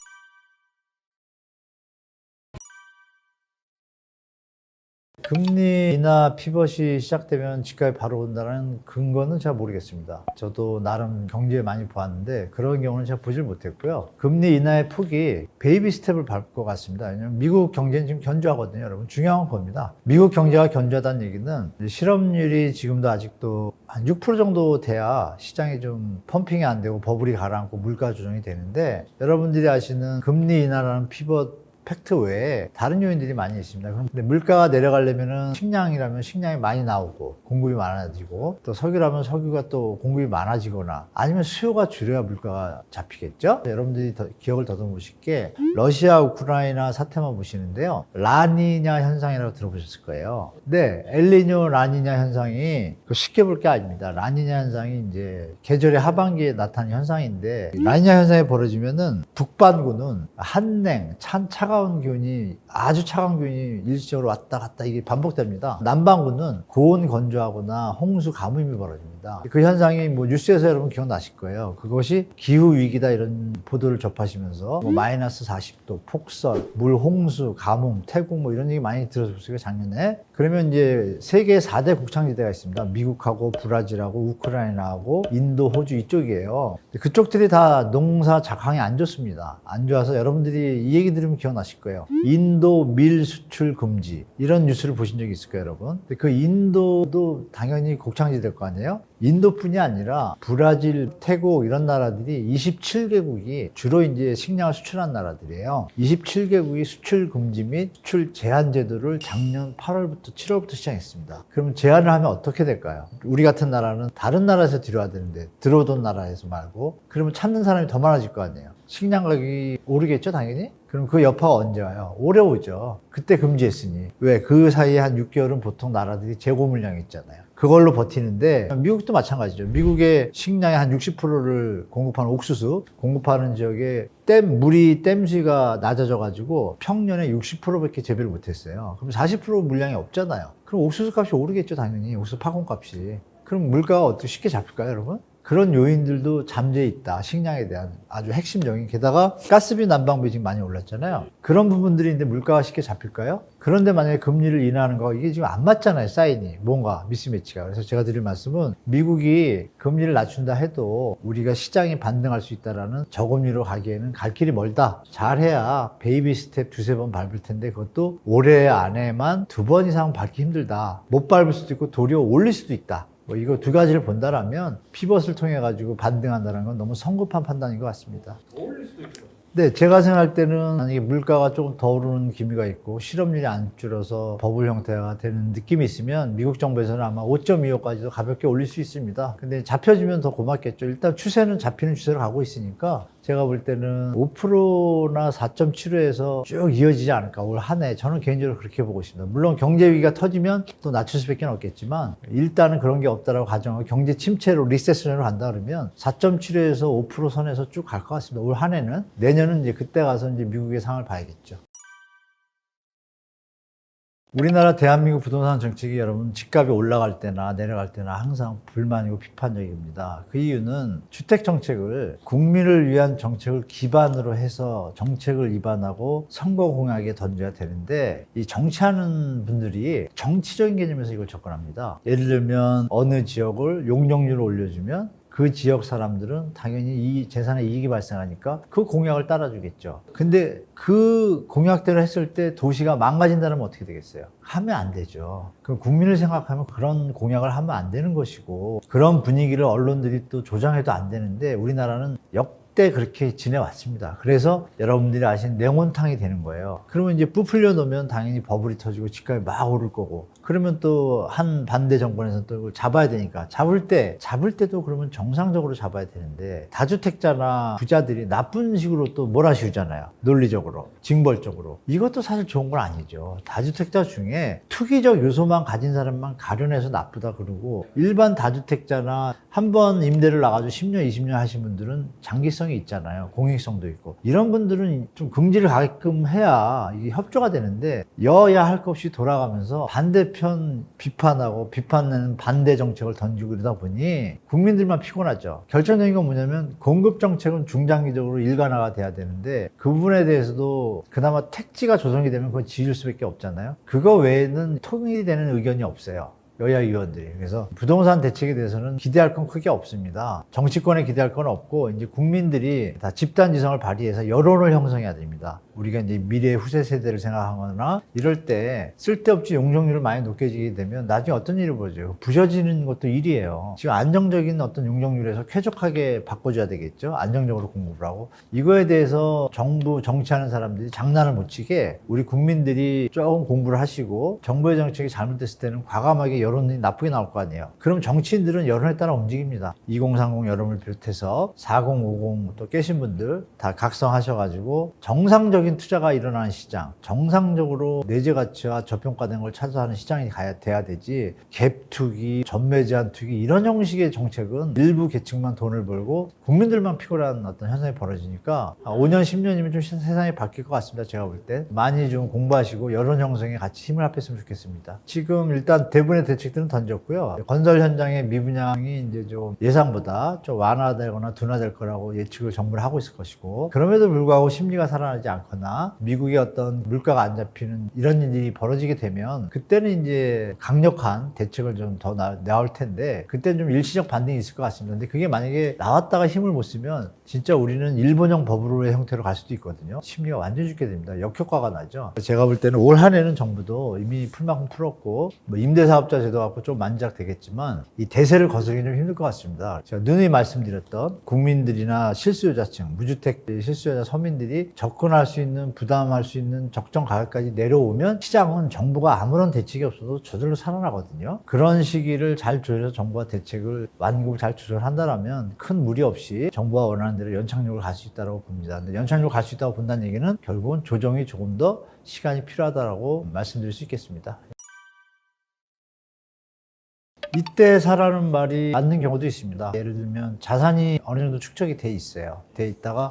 금리 인하 피벗이 시작되면 집값이 바로 온다는 근거는 잘 모르겠습니다. 저도 나름 경제 많이 보았는데 그런 경우는 제가 보질 못했고요. 금리 인하의 폭이 베이비 스텝을 밟을 것 같습니다. 왜냐하면 미국 경제는 지금 견조하거든요, 여러분. 중요한 건 겁니다. 미국 경제가 견조하다는 얘기는 실업률이 지금도 아직도 한 6% 정도 돼야 시장이 좀 펌핑이 안 되고 버블이 가라앉고 물가 조정이 되는데, 여러분들이 아시는 금리 인하라는 피벗 팩트 외에 다른 요인들이 많이 있습니다. 근데 물가가 내려가려면은 식량이라면 식량이 많이 나오고 공급이 많아지고, 또 석유라면 석유가 또 공급이 많아지거나 아니면 수요가 줄여야 물가가 잡히겠죠. 여러분들이 기억을 더듬으실 게 러시아 우크라이나 사태만 보시는데요, 라니냐 현상이라고 들어보셨을 거예요. 네, 엘니뇨 라니냐 현상이 쉽게 볼 게 아닙니다. 라니냐 현상이 이제 계절의 하반기에 나타나는 현상인데, 라니냐 현상이 벌어지면은 북반구는 한냉, 차가운 기운이, 아주 차가운 기운이 일시적으로 왔다 갔다 이게 반복됩니다. 남반구는 고온 건조하거나 홍수, 가뭄이 벌어집니다. 그 현상이 뭐 뉴스에서 여러분 기억나실 거예요. 그것이 기후 위기다 이런 보도를 접하시면서 뭐 마이너스 40도, 폭설, 물 홍수, 가뭄, 태국 뭐 이런 얘기 많이 들었었어요, 작년에. 그러면 이제 세계 4대 곡창지대가 있습니다. 미국하고 브라질하고 우크라이나하고 인도, 호주 이쪽이에요. 그쪽들이 다 농사 작황이 안 좋습니다. 안 좋아서 여러분들이 이 얘기 들으면 기억나실 거예요. 인도 밀 수출 금지, 이런 뉴스를 보신 적이 있을 거예요, 여러분. 그 인도도 당연히 곡창지대일 거 아니에요? 인도뿐이 아니라 브라질, 태국 이런 나라들이 27개국이 주로 이제 식량을 수출한 나라들이에요. 27개국이 수출 금지 및 수출 제한 제도를 작년 8월부터 7월부터 시작했습니다. 그럼 제한을 하면 어떻게 될까요? 우리 같은 나라는 다른 나라에서 들여와야 되는데 들어오던 나라에서 말고 그러면 찾는 사람이 더 많아질 거 아니에요. 식량 가격이 오르겠죠, 당연히? 그럼 그 여파가 언제 와요? 올해 오죠. 그때 금지했으니. 왜? 그 사이에 한 6개월은 보통 나라들이 재고 물량이 있잖아요. 그걸로 버티는데 미국도 마찬가지죠. 미국의 식량의 한 60%를 공급하는 옥수수, 공급하는 지역에 물이 댐수위가 낮아져 가지고 평년에 60%밖에 재배를 못했어요. 그럼 40% 물량이 없잖아요. 그럼 옥수수 값이 오르겠죠, 당연히. 옥수수 파공 값이. 그럼 물가가 어떻게 쉽게 잡힐까요, 여러분? 그런 요인들도 잠재해 있다. 식량에 대한 아주 핵심적인. 게다가 가스비, 난방비 지금 많이 올랐잖아요. 그런 부분들이 있는데 물가가 쉽게 잡힐까요? 그런데 만약에 금리를 인하하는 거 이게 지금 안 맞잖아요. 사인이. 뭔가 미스매치가. 그래서 제가 드릴 말씀은 미국이 금리를 낮춘다 해도 우리가 시장이 반등할 수 있다라는 저금리로 가기에는 갈 길이 멀다. 잘해야 베이비 스텝 두세 번 밟을 텐데 그것도 올해 안에만 2번 이상 밟기 힘들다. 못 밟을 수도 있고 도리어 올릴 수도 있다. 이거 두 가지를 본다라면 피벗을 통해 가지고 반등한다는 건 너무 성급한 판단인 것 같습니다. 어울릴 수도 있죠. 네, 제가 생각할 때는 만약에 물가가 조금 더 오르는 기미가 있고 실업률이 안 줄어서 버블 형태가 되는 느낌이 있으면 미국 정부에서는 아마 5.25까지도 가볍게 올릴 수 있습니다. 근데 잡혀지면 더 고맙겠죠. 일단 추세는 잡히는 추세로 가고 있으니까 제가 볼 때는 5%나 4.75에서 쭉 이어지지 않을까, 올 한 해. 저는 개인적으로 그렇게 보고 있습니다. 물론 경제 위기가 터지면 또 낮출 수밖에 없겠지만 일단은 그런 게 없다라고 가정하고 경제 침체로 리세션으로 간다 그러면 4.75에서 5% 선에서 쭉 갈 것 같습니다. 올 한 해는. 내년은 이제 그때 가서 이제 미국의 상황을 봐야겠죠. 우리나라 대한민국 부동산 정책이 여러분 집값이 올라갈 때나 내려갈 때나 항상 불만이고 비판적입니다. 그 이유는 주택 정책을 국민을 위한 정책을 기반으로 해서 정책을 위반하고 선거 공약에 던져야 되는데 이 정치하는 분들이 정치적인 개념에서 이걸 접근합니다. 예를 들면 어느 지역을 용적률을 올려주면 그 지역 사람들은 당연히 이 재산에 이익이 발생하니까 그 공약을 따라주겠죠. 근데 그 공약대로 했을 때 도시가 망가진다면 어떻게 되겠어요? 하면 안 되죠. 그럼 국민을 생각하면 그런 공약을 하면 안 되는 것이고 그런 분위기를 언론들이 또 조장해도 안 되는데 우리나라는 때 그렇게 지내왔습니다. 그래서 여러분들이 아시는 냉온탕이 되는 거예요. 그러면 이제 부풀려 놓으면 당연히 버블이 터지고 집값이 막 오를 거고 그러면 또 한 반대 정권에서는 또 이걸 잡아야 되니까 잡을 때도 그러면 정상적으로 잡아야 되는데 다주택자나 부자들이 나쁜 식으로 또 몰아쉬우잖아요. 논리적으로, 징벌적으로. 이것도 사실 좋은 건 아니죠. 다주택자 중에 투기적 요소만 가진 사람만 가려내서 나쁘다 그러고 일반 다주택자나 한 번 임대를 나가지고 10년, 20년 하신 분들은 장기성이 있잖아요. 공익성도 있고. 이런 분들은 좀 금지를 가게끔 해야 이게 협조가 되는데 여야 할 것 없이 돌아가면서 반대편 비판하고 비판하는 반대 정책을 던지고 이러다 보니 국민들만 피곤하죠. 결정적인 건 뭐냐면 공급 정책은 중장기적으로 일관화가 돼야 되는데 그 부분에 대해서도 그나마 택지가 조성이 되면 그건 지을 수밖에 없잖아요. 그거 외에는 통일이 되는 의견이 없어요. 여야 의원들이. 그래서 부동산 대책에 대해서는 기대할 건 크게 없습니다. 정치권에 기대할 건 없고 이제 국민들이 다 집단 지성을 발휘해서 여론을 형성해야 됩니다. 우리가 이제 미래 후세 세대를 생각하거나 이럴 때 쓸데없이 용적률을 많이 높게 지게 되면 나중에 어떤 일이 벌어져요? 부셔지는 것도 일이에요. 지금 안정적인 어떤 용적률에서 쾌적하게 바꿔줘야 되겠죠. 안정적으로 공급을 하고. 이거에 대해서 정부, 정치하는 사람들이 장난을 못 치게 우리 국민들이 조금 공부를 하시고 정부의 정책이 잘못됐을 때는 과감하게 여론이 나쁘게 나올 거 아니에요. 그럼 정치인들은 여론에 따라 움직입니다. 2030 여론을 비롯해서 40, 50 또 깨신 분들 다 각성하셔가지고 정상적인 투자가 일어나는 시장, 정상적으로 내재 가치와 저평가된 걸 찾아하는 시장이 돼야 되지 갭 투기, 전매 제한 투기 이런 형식의 정책은 일부 계층만 돈을 벌고 국민들만 피곤한 어떤 현상이 벌어지니까 5년, 10년이면 좀 세상이 바뀔 것 같습니다. 제가 볼 때 많이 좀 공부하시고 여론 형성에 같이 힘을 합했으면 좋겠습니다. 지금 일단 대부분의 대책들은 던졌고요. 건설 현장의 미분양이 이제 좀 예상보다 좀 완화되거나 둔화될 거라고 예측을 정부를 하고 있을 것이고 그럼에도 불구하고 심리가 살아나지 않거든요. 않거나 미국의 어떤 물가가 안 잡히는 이런 일이 벌어지게 되면 그때는 이제 강력한 대책을 좀 더 나올 텐데 그때는 좀 일시적 반등이 있을 것 같습니다. 근데 그게 만약에 나왔다가 힘을 못 쓰면 진짜 우리는 일본형 버블의 형태로 갈 수도 있거든요. 심리가 완전히 죽게 됩니다. 역효과가 나죠. 제가 볼 때는 올 한 해는 정부도 이미 풀 만큼 풀었고 뭐 임대사업자 제도 갖고 좀 만작되겠지만 이 대세를 거스르기는 좀 힘들 것 같습니다. 제가 누누이 말씀드렸던 국민들이나 실수요자층, 무주택 실수요자 서민들이 접근할 수 있는 부담할 수 있는 적정 가격까지 내려오면 시장은 정부가 아무런 대책이 없어도 저절로 살아나거든요. 그런 시기를 잘 조절해서 정부가 대책을 완급을 잘 조절한다면 큰 무리 없이 정부가 원하는 대로 연착륙을 갈 수 있다고 봅니다. 근데 연착륙을 갈 수 있다고 본다는 얘기는 결국은 조정이 조금 더 시간이 필요하다고 말씀드릴 수 있겠습니다. 이때 사라는 말이 맞는 경우도 있습니다. 예를 들면 자산이 어느 정도 축적이 돼 있어요. 돼 있다가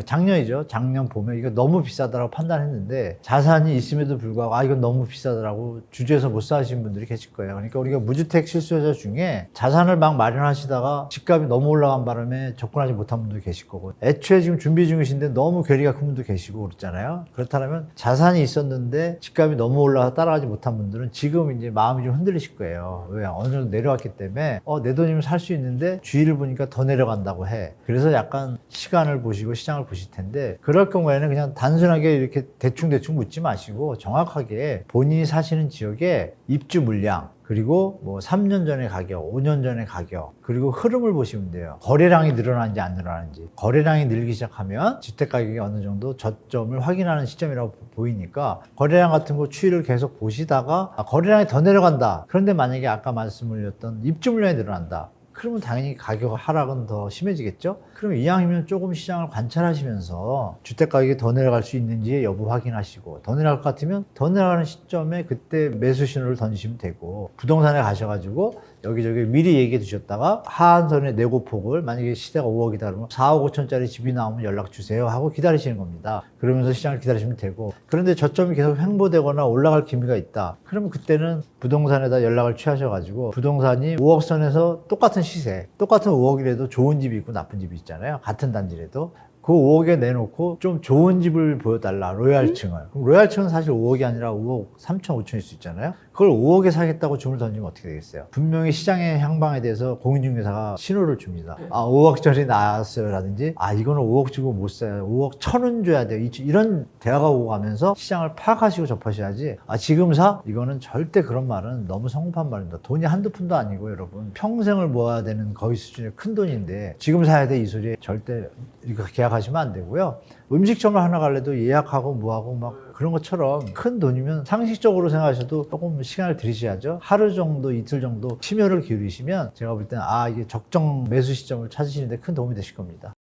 작년이죠. 작년 봄에 이거 너무 비싸다라고 판단했는데 자산이 있음에도 불구하고 이건 너무 비싸다라고 주저해서 못 사시는 분들이 계실 거예요. 그러니까 우리가 무주택 실수요자 중에 자산을 막 마련하시다가 집값이 너무 올라간 바람에 접근하지 못한 분도 계실 거고 애초에 지금 준비 중이신데 너무 괴리가 큰 분도 계시고 그렇잖아요. 그렇다면 자산이 있었는데 집값이 너무 올라서 따라가지 못한 분들은 지금 이제 마음이 좀 흔들리실 거예요. 왜? 어느 정도 내려왔기 때문에 내 돈이면 살 수 있는데 주위를 보니까 더 내려간다고 해. 그래서 약간 시간을 보시고 시장을 보실 텐데 그럴 경우에는 그냥 단순하게 이렇게 대충 묻지 마시고 정확하게 본인이 사시는 지역의 입주 물량 그리고 뭐 3년 전의 가격, 5년 전의 가격, 그리고 흐름을 보시면 돼요. 거래량이 늘어나는지 안 늘어나는지. 거래량이 늘기 시작하면 주택 가격이 어느 정도 저점을 확인하는 시점이라고 보이니까 거래량 같은 거 추이를 계속 보시다가 거래량이 더 내려간다. 그런데 만약에 아까 말씀드렸던 입주 물량이 늘어난다. 그러면 당연히 가격 하락은 더 심해지겠죠? 그럼 이왕이면 조금 시장을 관찰하시면서 주택가격이 더 내려갈 수 있는지 여부 확인하시고 더 내려갈 것 같으면 더 내려가는 시점에 그때 매수 신호를 던지시면 되고 부동산에 가셔가지고 여기저기 미리 얘기해 두셨다가 하한선의 내고폭을 만약에 시세가 5억이다 그러면 4억 5천짜리 집이 나오면 연락 주세요 하고 기다리시는 겁니다. 그러면서 시장을 기다리시면 되고 그런데 저점이 계속 횡보되거나 올라갈 기미가 있다. 그러면 그때는 부동산에다 연락을 취하셔가지고 부동산이 5억 선에서 똑같은 시세, 똑같은 5억이라도 좋은 집이 있고 나쁜 집이 있잖아요. 같은 단지라도. 그 5억에 내놓고 좀 좋은 집을 보여달라, 로얄층을. 그럼 로얄층은 사실 5억이 아니라 5억 3천, 5천일 수 있잖아요. 그걸 5억에 사겠다고 주문을 던지면 어떻게 되겠어요? 분명히 시장의 향방에 대해서 공인중개사가 신호를 줍니다. 5억짜리 나왔어요 라든지 이거는 5억 주고 못 사요. 5억 1,000원 줘야 돼요. 이런 대화가 오고 가면서 시장을 파악하시고 접하셔야지 지금 사? 이거는 절대 그런 말은 너무 성급한 말입니다. 돈이 한두 푼도 아니고 여러분 평생을 모아야 되는 거의 수준의 큰 돈인데 지금 사야 돼 이 소리에 절대 이렇게 계약하시면 안 되고요. 음식점을 하나 갈래도 예약하고 뭐하고 막 그런 것처럼 큰 돈이면 상식적으로 생각하셔도 조금 시간을 들이셔야죠. 하루 정도, 이틀 정도 심혈을 기울이시면 제가 볼 때는 이게 적정 매수 시점을 찾으시는데 큰 도움이 되실 겁니다.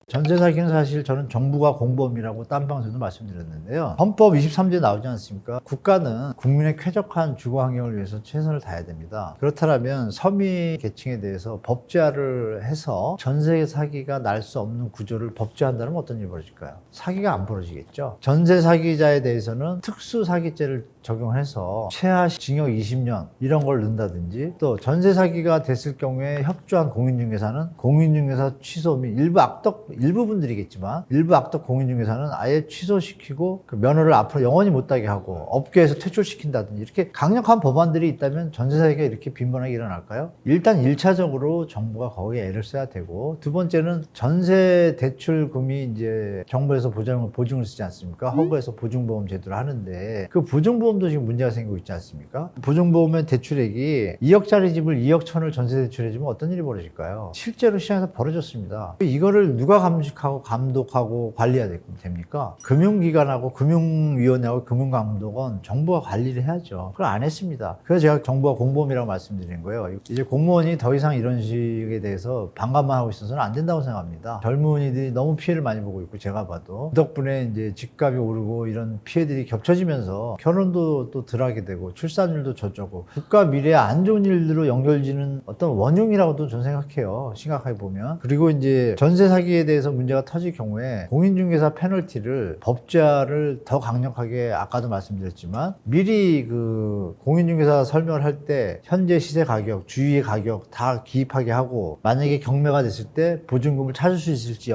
전세 사기는 사실 저는 정부가 공범이라고 딴 방송에도 말씀드렸는데요. 헌법 23조에 나오지 않습니까? 국가는 국민의 쾌적한 주거 환경을 위해서 최선을 다해야 됩니다. 그렇다면 서민 계층에 대해서 법제화를 해서 전세 사기가 날 수 없는 구조를 법제화한다면 어떤 일이 벌어질까요? 사기가 안 벌어지겠죠. 전세 사기자에 대해서는 특수 사기죄를 적용해서 최하 징역 20년 이런 걸 넣는다든지 또 전세 사기가 됐을 경우에 협조한 공인중개사는 공인중개사 취소 및 일부 분들이겠지만 일부 악덕 공인중개사는 아예 취소시키고 그 면허를 앞으로 영원히 못하게 하고 업계에서 퇴출시킨다든지 이렇게 강력한 법안들이 있다면 전세 사기가 이렇게 빈번하게 일어날까요? 일단 1차적으로 정부가 거기에 애를 써야 되고 두 번째는 전세 대출금이 이제 정부에서 보증을 쓰지 않습니까? 허브에서 보증보험 제도를 하는데 그 보증보험도 지금 문제가 생기고 있지 않습니까? 보증보험의 대출액이 2억짜리 집을 2억 1천을 전세 대출해주면 어떤 일이 벌어질까요? 실제로 시장에서 벌어졌습니다. 이거를 누가 감식하고 감독하고 관리해야 됩니까? 금융기관하고 금융위원회하고 금융감독은 정부가 관리를 해야죠. 그걸 안 했습니다. 그래서 제가 정부가 공범이라고 말씀드린 거예요. 이제 공무원이 더 이상 이런 식에 대해서 반감만 하고 있어서는 안 된다고 생각합니다. 젊은이들이 너무 피해를 많이 보고 있고 제가 봐도 그 덕분에 이제 집값이 오르고 이런 피해들이 겹쳐지면서 결혼도 또 덜하게 되고 출산율도 저조고 국가 미래에 안 좋은 일들로 연결지는 어떤 원흉이라고도 저는 생각해요. 심각하게 보면. 그리고 이제 전세 사기에 대해서 문제가 터질 경우에 공인중개사 페널티를 법제화를 더 강력하게 아까도 말씀드렸지만 미리 그 공인중개사 설명을 할 때 현재 시세 가격, 주위의 가격 다 기입하게 하고 만약에 경매가 됐을 때 보증금을 찾을 수 있을지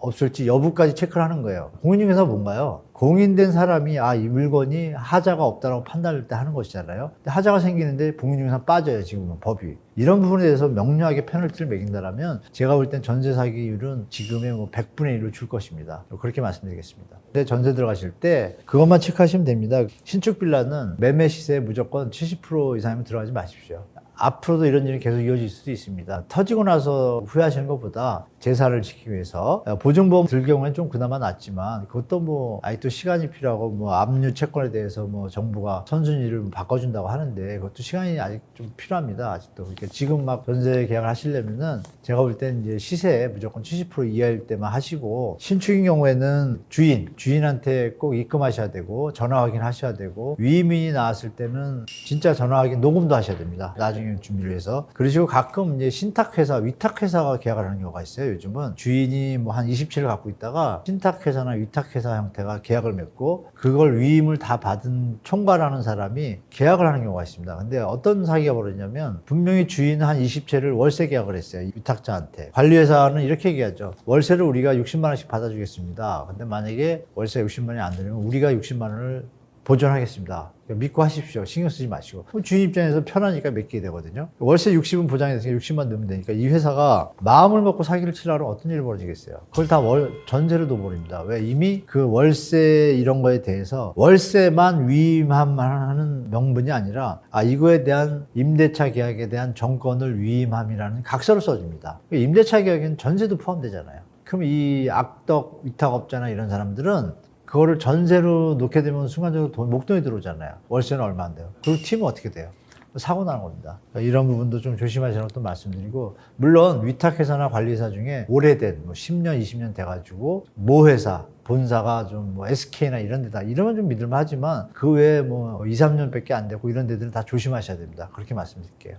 없을지 여부까지 체크를 하는 거예요. 공인중개사 뭔가요? 공인된 사람이 이 물건이 하자가 없다라고 판단할 때 하는 것이잖아요. 근데 하자가 생기는데 공인중개사 빠져요, 지금은 법이. 이런 부분에 대해서 명료하게 페널티를 매긴다라면 제가 볼 땐 전세 사기율은 지금의 100분의 1로 줄 것입니다. 그렇게 말씀드리겠습니다. 근데 전세 들어가실 때 그것만 체크하시면 됩니다. 신축 빌라는 매매 시세에 무조건 70% 이상이면 들어가지 마십시오. 앞으로도 이런 일이 계속 이어질 수도 있습니다. 터지고 나서 후회하시는 것보다 재산을 지키기 위해서 보증보험 들 경우에는 좀 그나마 낫지만 그것도 아직도 시간이 필요하고 압류 채권에 대해서 정부가 선순위를 바꿔준다고 하는데 그것도 시간이 아직 좀 필요합니다. 아직도. 그러니까 지금 막 전세 계약을 하시려면은 제가 볼 땐 이제 시세에 무조건 70% 이하일 때만 하시고 신축인 경우에는 주인한테 꼭 입금하셔야 되고 전화 확인하셔야 되고 위임이 나왔을 때는 진짜 전화 확인 녹음도 하셔야 됩니다. 나중에 준비를 해서. 그러시고 가끔 이제 신탁회사, 위탁회사가 계약을 하는 경우가 있어요. 요즘은 주인이 한 20채를 갖고 있다가 신탁회사나 위탁회사 형태가 계약을 맺고 그걸 위임을 다 받은 총괄하는 사람이 계약을 하는 경우가 있습니다. 근데 어떤 사기가 벌어지냐면 분명히 주인은 한 20채를 월세 계약을 했어요. 위탁자한테. 관리회사는 이렇게 얘기하죠. 월세를 우리가 60만 원씩 받아주겠습니다. 근데 만약에 월세 60만 원이 안 되면 우리가 60만 원을 보존하겠습니다. 믿고 하십시오. 신경 쓰지 마시고. 주인 입장에서 편하니까 맡기게 되거든요. 월세 60은 보장이 됐으니까 60만 넣으면 되니까 이 회사가 마음을 먹고 사기를 치려고 하면 어떤 일이 벌어지겠어요? 그걸 다 전세로 둬버립니다. 왜? 이미 그 월세 이런 거에 대해서 월세만 위임하는 명분이 아니라 이거에 대한 임대차 계약에 대한 정권을 위임함이라는 각서를 써줍니다. 임대차 계약에는 전세도 포함되잖아요. 그럼 이 악덕 위탁업자나 이런 사람들은 그거를 전세로 놓게 되면 순간적으로 목돈이 들어오잖아요. 월세는 얼마 안 돼요. 그리고 팀은 어떻게 돼요? 사고 나는 겁니다. 그러니까 이런 부분도 좀 조심하시라고 또 말씀드리고, 물론 위탁회사나 관리회사 중에 오래된 10년, 20년 돼가지고 모회사, 본사가 좀 SK나 이런 데다 이러면 좀 믿을만 하지만 그 외에 2, 3년 밖에 안 되고 이런 데들은 다 조심하셔야 됩니다. 그렇게 말씀드릴게요.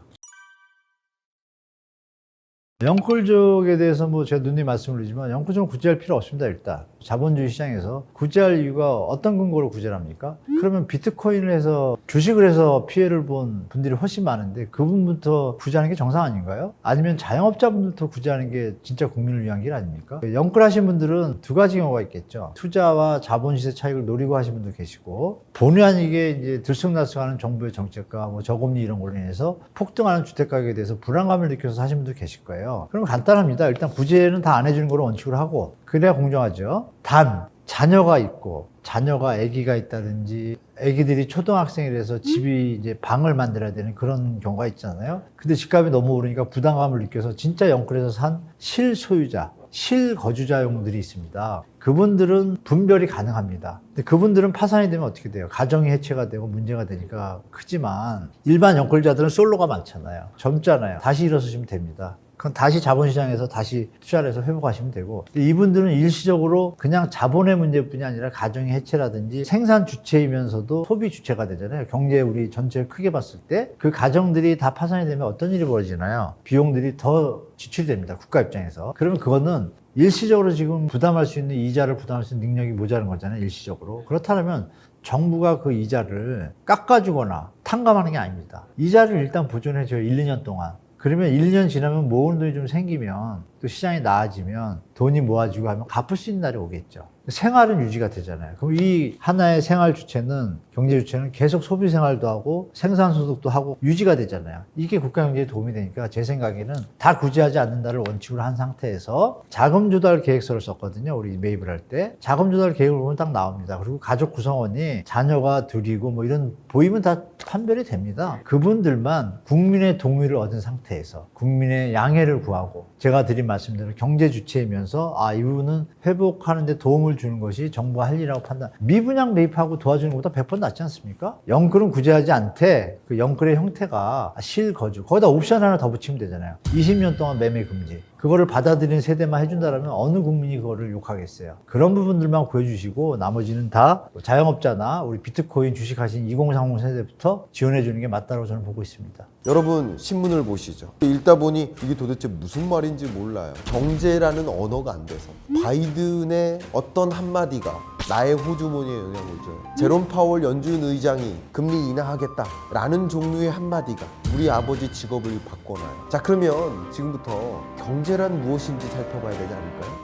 영끌족에 대해서 제가 누누이 말씀을 드리지만 영끌족은 구제할 필요 없습니다. 일단 자본주의 시장에서 구제할 이유가 어떤 근거로 구제를 합니까? 그러면 비트코인을 해서 주식을 해서 피해를 본 분들이 훨씬 많은데 그분부터 구제하는 게 정상 아닌가요? 아니면 자영업자분들부터 구제하는 게 진짜 국민을 위한 길 아닙니까? 영끌하신 분들은 두 가지 경우가 있겠죠. 투자와 자본 시세 차익을 노리고 하신 분도 계시고 본의 아니게 이제 들쑥날쑥하는 정부의 정책과 저금리 이런 걸로 인해서 폭등하는 주택 가격에 대해서 불안감을 느껴서 사신 분도 계실 거예요. 그럼 간단합니다. 일단 구제는 다 안 해주는 걸로 원칙으로 하고 그래야 공정하죠. 단 자녀가 있고 자녀가 아기가 있다든지 아기들이 초등학생이라서 집이 이제 방을 만들어야 되는 그런 경우가 있잖아요. 근데 집값이 너무 오르니까 부담감을 느껴서 진짜 영끌에서 산 실소유자, 실거주자용들이 있습니다. 그분들은 분별이 가능합니다. 근데 그분들은 파산이 되면 어떻게 돼요? 가정이 해체가 되고 문제가 되니까 크지만 일반 영끌자들은 솔로가 많잖아요. 젊잖아요. 다시 일어서시면 됩니다. 그럼 다시 자본시장에서 다시 투자를 해서 회복하시면 되고, 이분들은 일시적으로 그냥 자본의 문제뿐이 아니라 가정의 해체라든지 생산 주체이면서도 소비 주체가 되잖아요. 경제 우리 전체를 크게 봤을 때 그 가정들이 다 파산이 되면 어떤 일이 벌어지나요? 비용들이 더 지출이 됩니다. 국가 입장에서. 그러면 그거는 일시적으로 지금 부담할 수 있는 이자를 부담할 수 있는 능력이 모자란 거잖아요. 일시적으로. 그렇다면 정부가 그 이자를 깎아주거나 탕감하는 게 아닙니다. 이자를 일단 보존해줘요. 1, 2년 동안. 그러면 1년 지나면 모으는 돈이 좀 생기면 또 시장이 나아지면 돈이 모아지고 하면 갚을 수 있는 날이 오겠죠. 생활은 유지가 되잖아요. 그럼 이 하나의 생활 주체는, 경제 주체는 계속 소비 생활도 하고 생산 소득도 하고 유지가 되잖아요. 이게 국가 경제에 도움이 되니까 제 생각에는 다 구제하지 않는다를 원칙으로 한 상태에서 자금 조달 계획서를 썼거든요. 우리 매입을 할 때. 자금 조달 계획을 보면 딱 나옵니다. 그리고 가족 구성원이 자녀가 둘이고 이런 보이면 다 판별이 됩니다. 그분들만 국민의 동의를 얻은 상태에서 국민의 양해를 구하고 제가 드린 말씀대로 경제 주체이면서 이 부분은 회복하는 데 도움을 주는 것이 정부가 할 일이라고 판단. 미분양 매입하고 도와주는 것보다 100번 낫지 않습니까? 영끌은 구제하지 않되 그 영끌의 형태가 실거주. 거기다 옵션 하나 더 붙이면 되잖아요. 20년 동안 매매 금지. 그거를 받아들이는 세대만 해준다면 어느 국민이 그거를 욕하겠어요. 그런 부분들만 구해주시고 나머지는 다 자영업자나 우리 비트코인 주식하신 2030 세대부터 지원해주는 게 맞다고 저는 보고 있습니다. 여러분 신문을 보시죠. 읽다 보니 이게 도대체 무슨 말인지 몰라요. 경제라는 언어가 안 돼서 바이든의 어떤 한마디가 나의 호주머니에 영향을 줘요. 제롬 파월 연준 의장이 금리 인하하겠다라는 종류의 한마디가 우리 아버지 직업을 바꿔놔요. 자, 그러면 지금부터 경제란 무엇인지 살펴봐야 되지 않을까요?